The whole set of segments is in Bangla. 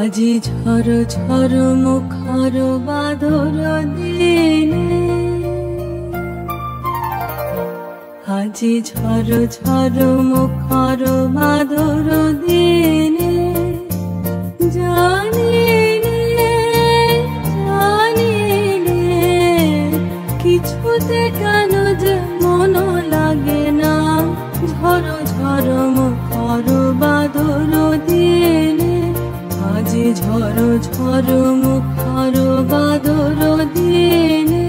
আজি ঝড় ঝড় মুখর বাদর দিনে, আজি ঝড় ঝড় মুখর বাদর দিনে, জানিলে জানিলে কিছুতে কেন যে মন লাগে না, ঝড় ঝড় মুখর বাদর দিনে, আজি ঝড় ঝড় মুখর বাদর দিনে।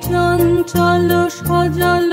চঞ্চল সজল